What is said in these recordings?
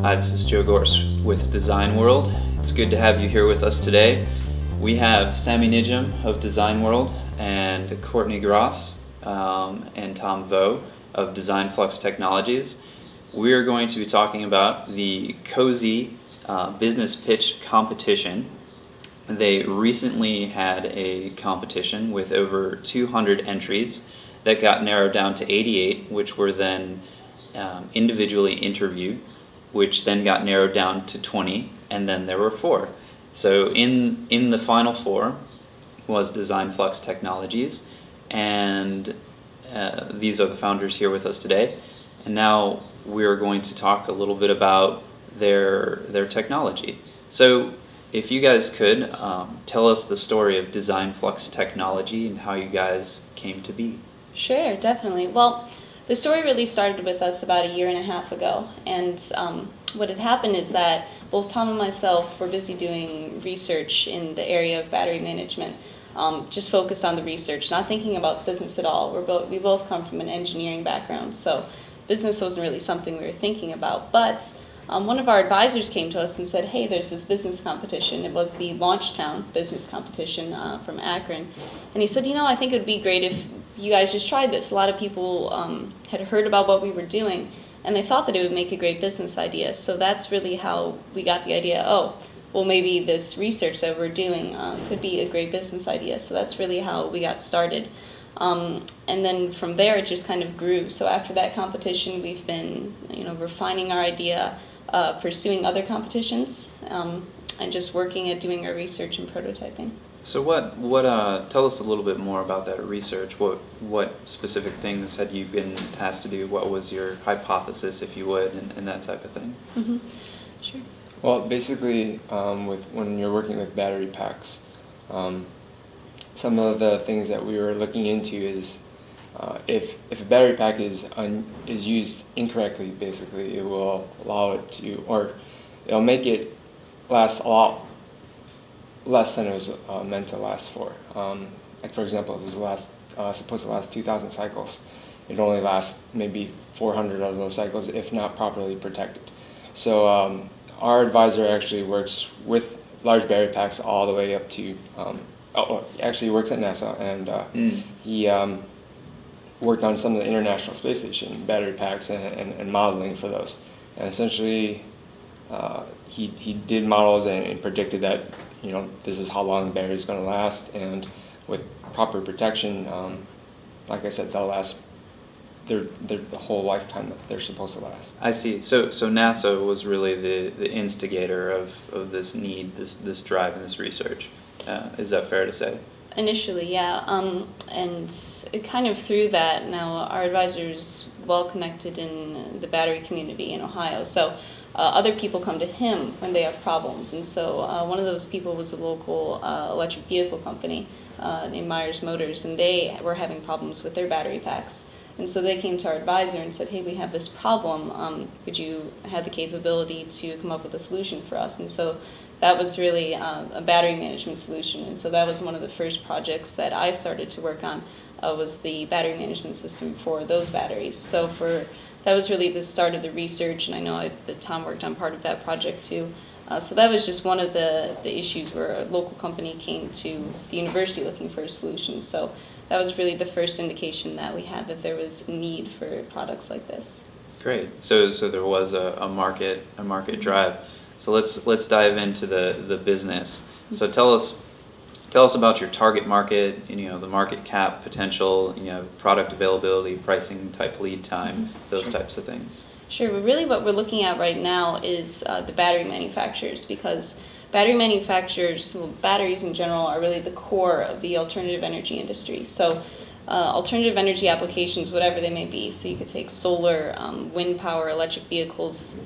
Hi, this is Joe Gorse with Design World. It's good to have you here with us today. We have Sami Nijim of Design World and Courtney Gras and Tom Vo of Design Flux Technologies. We are going to be talking about the COSE business pitch competition. They recently had a competition with over 200 entries that got narrowed down to 88, which were then individually interviewed, which then got narrowed down to 20, and then there were 4. So in the final 4 was Design Flux Technologies, and these are the founders here with us today. And now we're going to talk a little bit about their technology. So if you guys could tell us the story of Design Flux Technology and how you guys came to be. Sure, definitely. Well, the story really started with us about 1.5 years ago, and what had happened is that both Tom and myself were busy doing research in the area of battery management, just focused on the research, not thinking about business at all. We both come from an engineering background, so business wasn't really something we were thinking about. But one of our advisors came to us and said, hey, there's this business competition. It was the Launchtown business competition from Akron. And he said, I think it would be great if you guys just tried this. A lot of people had heard about what we were doing, and they thought that it would make a great business idea. So that's really how we got the idea, well, maybe this research that we're doing could be a great business idea. So that's really how we got started. And then from there, it just kind of grew. So after that competition, we've been, refining our idea, pursuing other competitions, and just working at doing our research and prototyping. So tell us a little bit more about that research. What specific things had you been tasked to do? What was your hypothesis, if you would, and that type of thing? Mm-hmm. Sure. Well, basically, when you're working with battery packs, some of the things that we were looking into is if a battery pack is used incorrectly, basically, it will allow it to, or it'll make it last a lot less than it was meant to last for. Like for example, it was supposed to last 2,000 cycles. It only lasts maybe 400 of those cycles if not properly protected. So our advisor actually works with large battery packs all the way up to, he actually works at NASA, and he worked on some of the International Space Station battery packs and modeling for those. And essentially, he did models and predicted that this is how long the battery is going to last, and with proper protection, like I said, they'll last the whole lifetime that they're supposed to last. I see. So NASA was really the instigator of this need, this drive, and this research. Is that fair to say? Initially, yeah. And it kind of through that, now our advisor is well connected in the battery community in Ohio. So other people come to him when they have problems. And so one of those people was a local electric vehicle company named Myers Motors, and they were having problems with their battery packs. And so they came to our advisor and said, hey, we have this problem. Would you have the capability to come up with a solution for us? And so that was really a battery management solution. And so that was one of the first projects that I started to work on, was the battery management system for those batteries. So that was really the start of the research, and I know that Tom worked on part of that project too. So that was just one of the issues where a local company came to the university looking for a solution. So that was really the first indication that we had that there was a need for products like this. Great. So there was a market drive. So let's dive into the business. So tell us about your target market, the market cap potential, product availability, pricing type, lead time, those types of things. Sure, but really what we're looking at right now is the battery manufacturers, because battery manufacturers, batteries in general, are really the core of the alternative energy industry. So alternative energy applications, whatever they may be, so you could take solar, wind power, electric vehicles,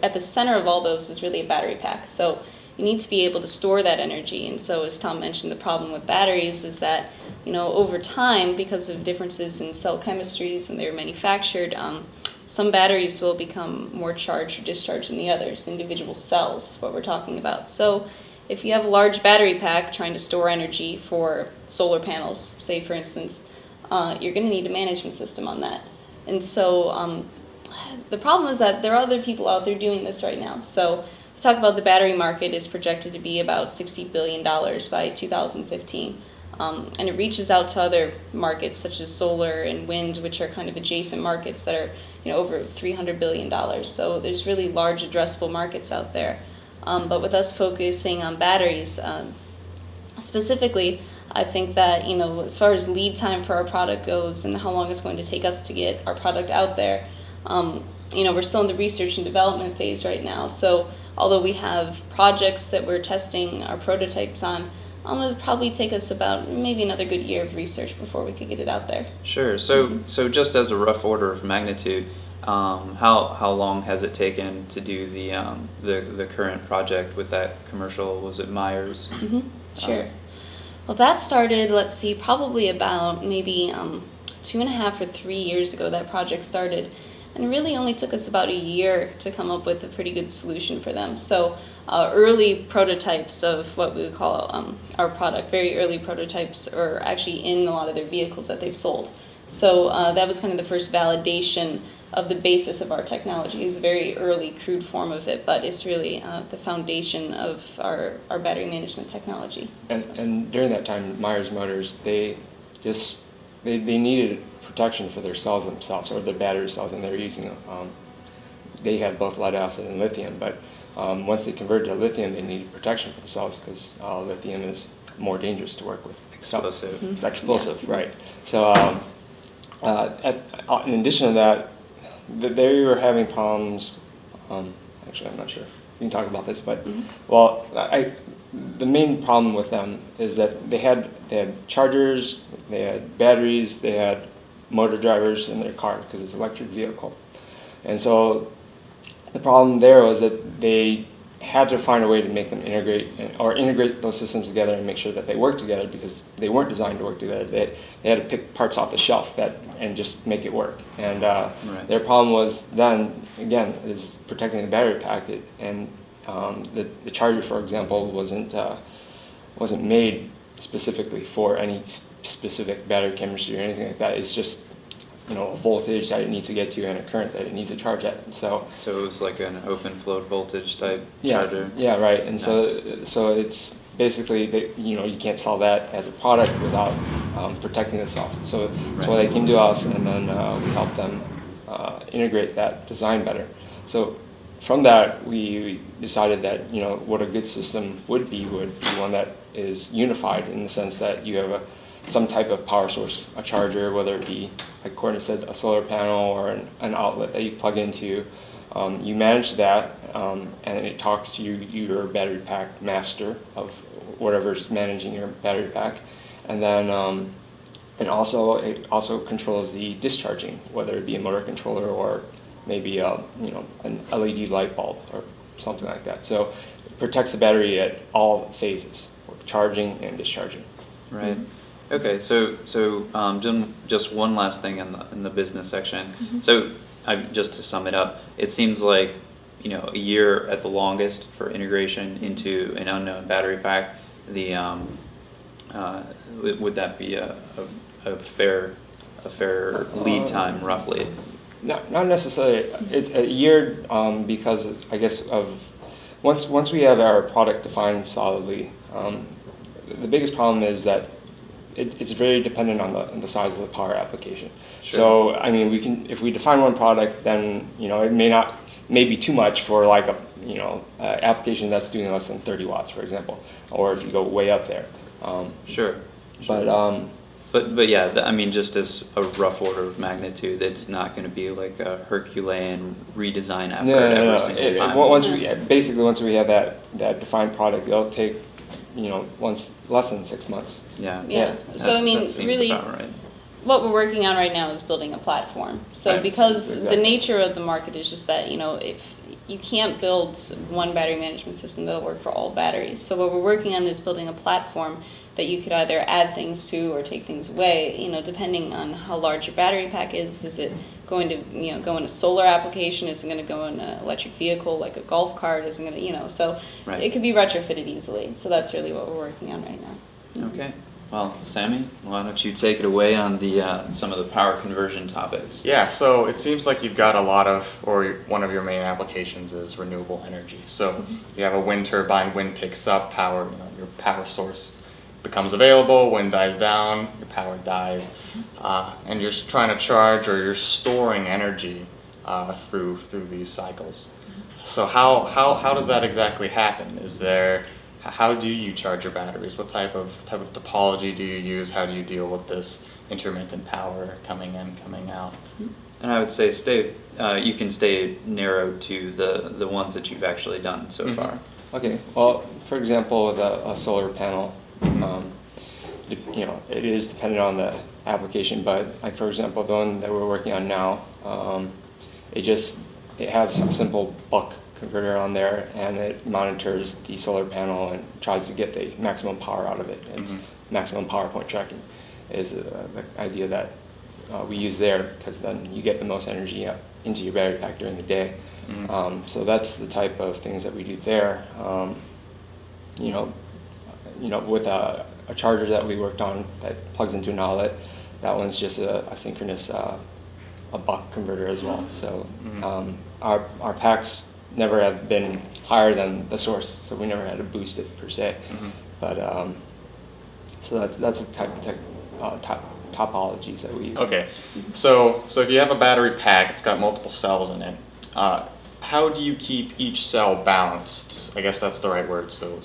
at the center of all those is really a battery pack. So you need to be able to store that energy. And so as Tom mentioned, the problem with batteries is that, over time, because of differences in cell chemistries and they're manufactured, some batteries will become more charged or discharged than the others, individual cells, what we're talking about. So if you have a large battery pack trying to store energy for solar panels, say for instance, you're going to need a management system on that. And so the problem is that there are other people out there doing this right now. So we talk about the battery market is projected to be about $60 billion by 2015. And it reaches out to other markets such as solar and wind, which are kind of adjacent markets that are over $300 billion. So there's really large addressable markets out there. But with us focusing on batteries, specifically, I think that as far as lead time for our product goes and how long it's going to take us to get our product out there, we're still in the research and development phase right now. So although we have projects that we're testing our prototypes on, it would probably take us about maybe another good year of research before we could get it out there. Sure. So just as a rough order of magnitude, how long has it taken to do the current project with that commercial? Was it Myers? Mm-hmm. Sure. Well, that started, let's see, probably about maybe 2.5 or 3 years ago that project started. And it really only took us about a year to come up with a pretty good solution for them. So early prototypes of what we would call our product, very early prototypes, are actually in a lot of their vehicles that they've sold. So that was kind of the first validation of the basis of our technology. It's a very early, crude form of it, but it's really the foundation of our battery management technology. And during that time, Myers Motors, they needed protection for their cells themselves, or the battery cells, and they were using they had both lead acid and lithium, but once they converted to lithium, they needed protection for the cells because lithium is more dangerous to work with. Explosive. Mm-hmm. It's explosive, Yeah. right. So in addition to that, they were having problems, actually I'm not sure if you can talk about this, but well, the main problem with them is that they had chargers, they had batteries, they had motor drivers in their car because it's an electric vehicle. And so the problem there was that they had to find a way to make them integrate those systems together and make sure that they work together because they weren't designed to work together. They had to pick parts off the shelf and just make it work. And Right. Their problem was then, again, is protecting the battery pack. And the charger, for example, wasn't made specifically for any specific battery chemistry or anything like that. It's just a voltage that it needs to get to and a current that it needs to charge at. So it was like an open flow voltage type charger. Yeah, right. And Nice. so it's basically you can't sell that as a product without protecting the cells. So that's why they came to us, and then we helped them integrate that design better. So from that, we decided that what a good system would be one that is unified in the sense that you have some type of power source, a charger, whether it be, like Courtney said, a solar panel or an outlet that you plug into. You manage that, and it talks to your battery pack master of whatever's managing your battery pack, and then it also controls the discharging, whether it be a motor controller or maybe an LED light bulb or something like that. So it protects the battery at all phases, charging and discharging. Right. Okay. So Jim, just one last thing in the business section. So just to sum it up, it seems like a year at the longest for integration into an unknown battery pack. Would that be a fair lead time roughly? Not necessarily. It's a year because I guess once we have our product defined solidly, the biggest problem is that it's very dependent on the size of the power application. Sure. So I mean, if we define one product, then it may be too much for like a application that's doing less than 30 watts, for example, or if you go way up there. Sure. But yeah, I mean, just as a rough order of magnitude, it's not going to be like a Herculean redesign effort every single time. Once we have that defined product, it'll take less than 6 months. Yeah. So I mean, that seems really, about right. what we're working on right now is building a platform. So Right. because Exactly. the nature of the market is just that if you can't build one battery management system that'll work for all batteries. So what we're working on is building a platform that you could either add things to or take things away, depending on how large your battery pack is. Is it going to, go in a solar application? Is it going to go in an electric vehicle like a golf cart? Is it going to, so Right. it could be retrofitted easily. So that's really what we're working on right now. Okay. Well, Sami, why don't you take it away on the some of the power conversion topics? Yeah, so it seems like you've got a lot of, or one of your main applications is renewable energy. So you have a wind turbine, wind picks up power, your power source becomes available, wind dies down, your power dies, and you're trying to charge or you're storing energy through these cycles. So how does that exactly happen? How do you charge your batteries? What type of topology do you use? How do you deal with this intermittent power coming in, coming out? And I would say you can stay narrow to the ones that you've actually done so far. Okay. Well, for example, with a solar panel, it is dependent on the application. But like for example, the one that we're working on now, it has a simple buck converter on there, and it monitors the solar panel and tries to get the maximum power out of it. It's maximum power point tracking is the idea that we use there, because then you get the most energy into your battery pack during the day. So that's the type of things that we do there. With a charger that we worked on that plugs into an outlet, that one's just a synchronous a buck converter as well. So our packs never have been higher than the source, so we never had to boost it per se. But so that's a type of topologies that we use. Okay, so if you have a battery pack, it's got multiple cells in it. How do you keep each cell balanced? I guess that's the right word. So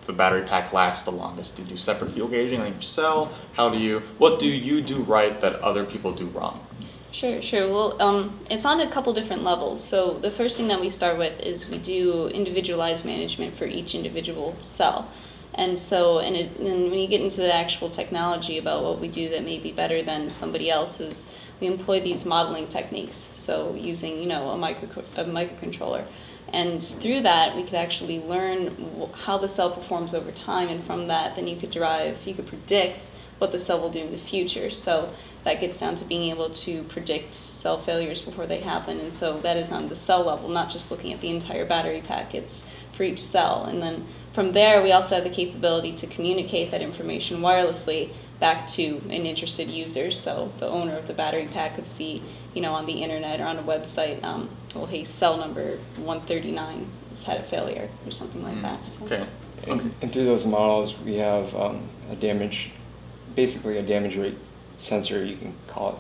the battery pack lasts the longest. Do you do separate fuel gauging on each cell? What do you do right that other people do wrong? Sure. Well, it's on a couple different levels. So the first thing that we start with is we do individualized management for each individual cell. And so, and when you get into the actual technology about what we do that may be better than somebody else's, we employ these modeling techniques. So using, a microcontroller. And through that, we could actually learn how the cell performs over time. And from that, then you could predict what the cell will do in the future. So that gets down to being able to predict cell failures before they happen. And so that is on the cell level, not just looking at the entire battery pack. It's for each cell. And then from there, we also have the capability to communicate that information wirelessly back to an interested user. So the owner of the battery pack could see, on the internet or on a website, hey, cell number 139 has had a failure or something like that. So. Okay. And through those models, we have basically a damage rate sensor, you can call it.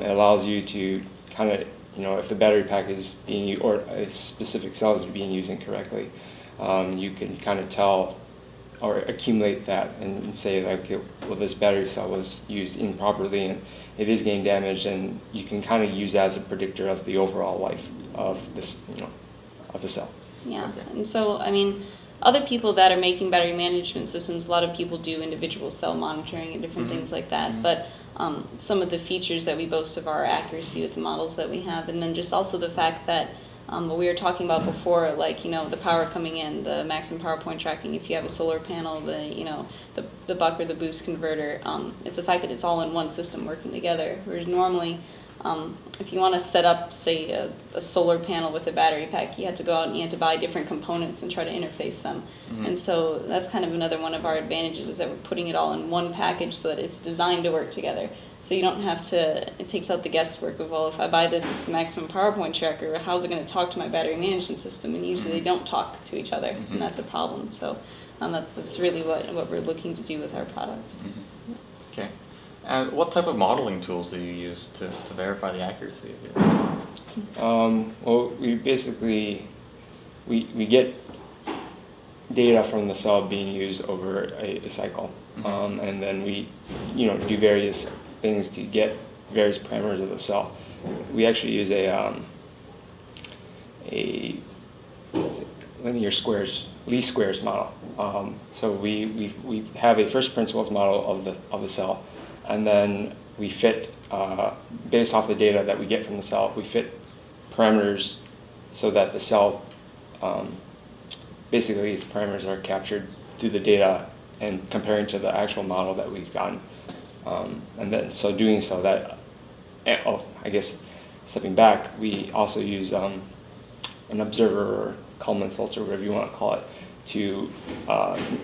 It allows you to kind of, if the battery pack is being used, or a specific cell is being used incorrectly, you can kind of tell or accumulate that and say, this battery cell was used improperly and it is getting damaged, and you can kind of use that as a predictor of the overall life of this, of the cell. Yeah, Okay. and so, other people that are making battery management systems, a lot of people do individual cell monitoring and different things like that, but some of the features that we boast of are accuracy with the models that we have, and then just also the fact that what we were talking about before, the power coming in, the maximum power point tracking, if you have a solar panel, the buck or the boost converter, it's the fact that it's all in one system working together, whereas normally, if you want to set up, say, a solar panel with a battery pack, you had to go out and you had to buy different components and try to interface them. And so that's kind of another one of our advantages, is that we're putting it all in one package so that it's designed to work together. So you don't have to, it takes out the guesswork of, if I buy this maximum power point tracker, how's it going to talk to my battery management system? And usually they don't talk to each other, and that's a problem. So that's really what we're looking to do with our product. Okay. And what type of modeling tools do you use to verify the accuracy of it? Well, we basically, we get data from the cell being used over a cycle, and then we, do various things to get various parameters of the cell. We actually use a linear squares, least squares model. So we have a first principles model of the cell, and then we fit, based off the data that we get from the cell, we fit parameters so that the cell, basically its parameters are captured through the data and comparing to the actual model that we've gotten. And then, so doing so that, I guess stepping back, we also use an observer or Kalman filter, whatever you want to call it, to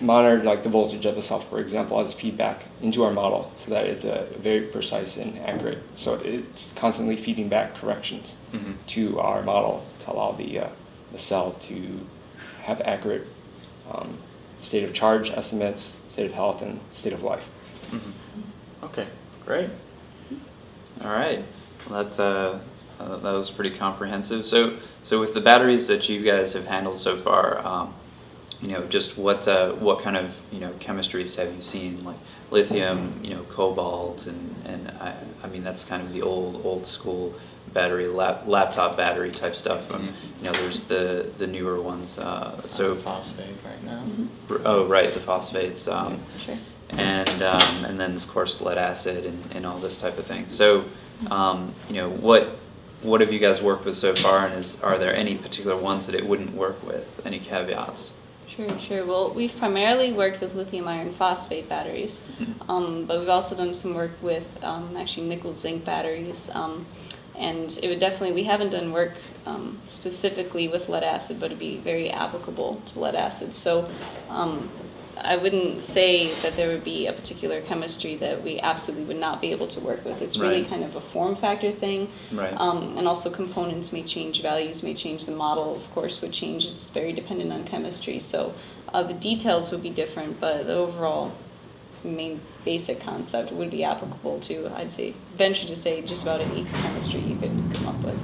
monitor like the voltage of the cell, for example, as feedback into our model, so that it's very precise and accurate. So it's constantly feeding back corrections to our model to allow the cell to have accurate state of charge estimates, state of health, and state of life. Okay, great. All right. Well, that was pretty comprehensive. So with the batteries that you guys have handled so far, just what kind of chemistries have you seen, like lithium, cobalt, and I mean that's kind of the old school battery, laptop battery type stuff. There's the newer ones. So Phosphate right now. oh right, the phosphates. Sure. And then of course lead acid and all this type of thing. So what have you guys worked with so far, and are there any particular ones that it wouldn't work with? Any caveats? Sure. Well, we've primarily worked with lithium iron phosphate batteries, but we've also done some work with actually nickel zinc batteries, and it would definitely, we haven't done work specifically with lead acid, but it'd be very applicable to lead acid. So I wouldn't say that there would be a particular chemistry that we absolutely would not be able to work with. It's really Right. kind of a form factor thing. Right. And also components may change, values may change, the model, of course, would change. It's very dependent on chemistry. So the details would be different, but the overall main basic concept would be applicable to, I'd say, venture to say, just about any chemistry you could come up with.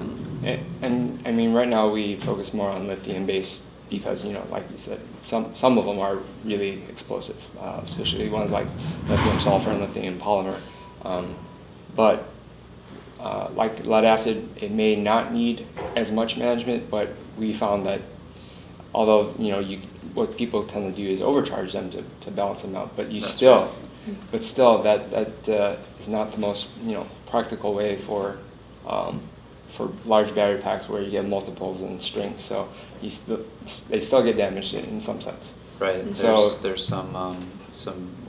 And I mean, right now we focus more on lithium-based because, like you said, some of them are really explosive, especially ones like lithium sulfur and lithium polymer. But like lead acid, it may not need as much management, but we found that although, what people tend to do is overcharge them to balance them out, but still that is not the most, practical way for large battery packs where you get multiples and strings, so they still get damaged in some sense. Right. So there's some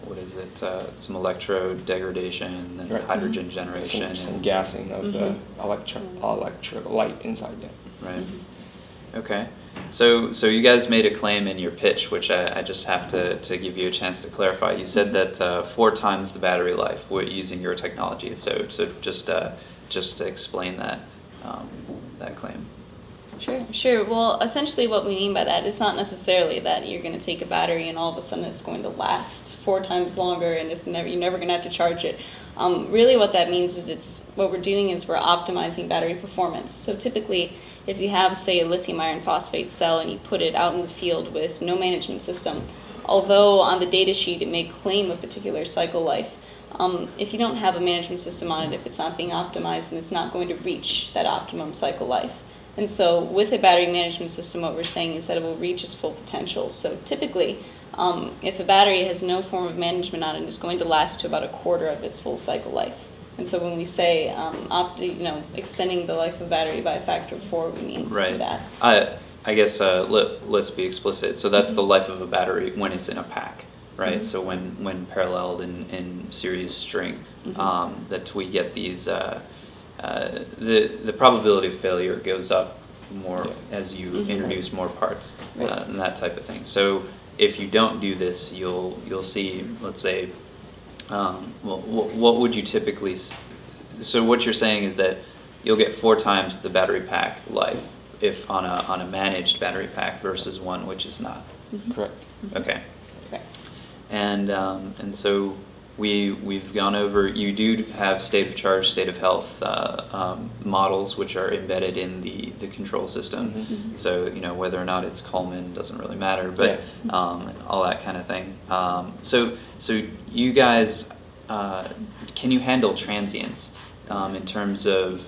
what is it? Some electrode degradation and Right. hydrogen generation. Some and, gassing of the electrolyte inside it. Right. Okay. So you guys made a claim in your pitch, which I just have to give you a chance to clarify. You said that 4 times the battery life using your technology. So just to explain that claim. Sure. Well, essentially what we mean by that is not necessarily that you're going to take a battery and all of a sudden it's going to last 4 times longer and you're never going to have to charge it. Really what that means is what we're doing is we're optimizing battery performance. So typically if you have, say, a lithium iron phosphate cell and you put it out in the field with no management system, although on the data sheet it may claim a particular cycle life, if you don't have a management system on it, if it's not being optimized, then it's not going to reach that optimum cycle life. And so with a battery management system, what we're saying is that it will reach its full potential. So typically, if a battery has no form of management on it, it's going to last to about a quarter of its full cycle life. And so when we say extending the life of the battery by a factor of 4, we mean Right. that. I guess let's be explicit. So that's the life of a battery when it's in a pack, right? So when paralleled in series string, that we get these. The probability of failure goes up more as you introduce more parts and that type of thing. So if you don't do this, you'll see, let's say, what would you typically? So what you're saying is that you'll get 4 times the battery pack life if on a managed battery pack versus one which is not. Correct. Okay. Correct. And so we've gone over. You do have state of charge, state of health models which are embedded in the control system. So whether or not it's Coleman doesn't really matter, but all that kind of thing. So you guys, can you handle transients in terms of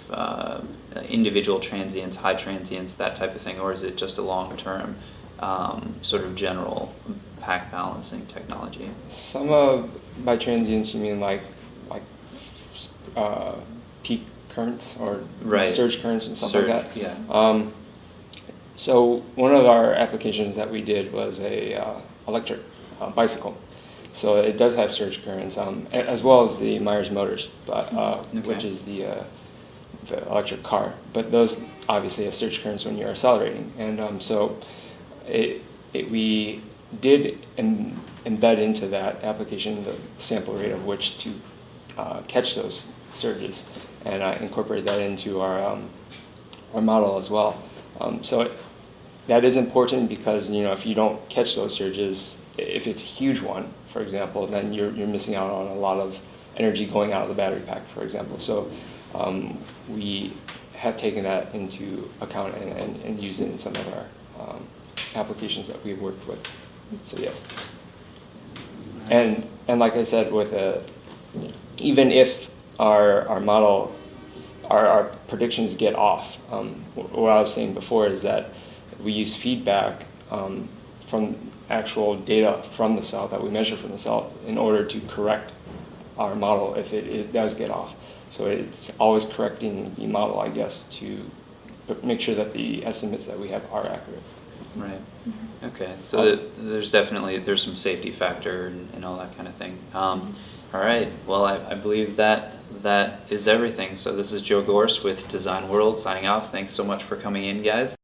individual transients, high transients, that type of thing, or is it just a long-term sort of general pack balancing technology? By transients you mean like peak currents or surge currents and stuff like that? Yeah. So one of our applications that we did was a electric bicycle. So it does have surge currents, as well as the Myers motors, but which is the electric car. But those obviously have surge currents when you're accelerating, and so we did embed into that application the sample rate of which to catch those surges, and incorporate that into our model as well. That is important because, you know, if you don't catch those surges, if it's a huge one, for example, then you're missing out on a lot of energy going out of the battery pack, for example. So we have taken that into account and used it in some of our applications that we've worked with. So yes. And like I said, with even if our model, our predictions get off, what I was saying before is that we use feedback from actual data from the cell that we measure from the cell in order to correct our model if it does get off. So it's always correcting the model, I guess, to make sure that the estimates that we have are accurate. Right. Okay. So there's some safety factor and all that kind of thing. All right. Well, I believe that is everything. So this is Joe Gorse with Design World signing off. Thanks so much for coming in, guys.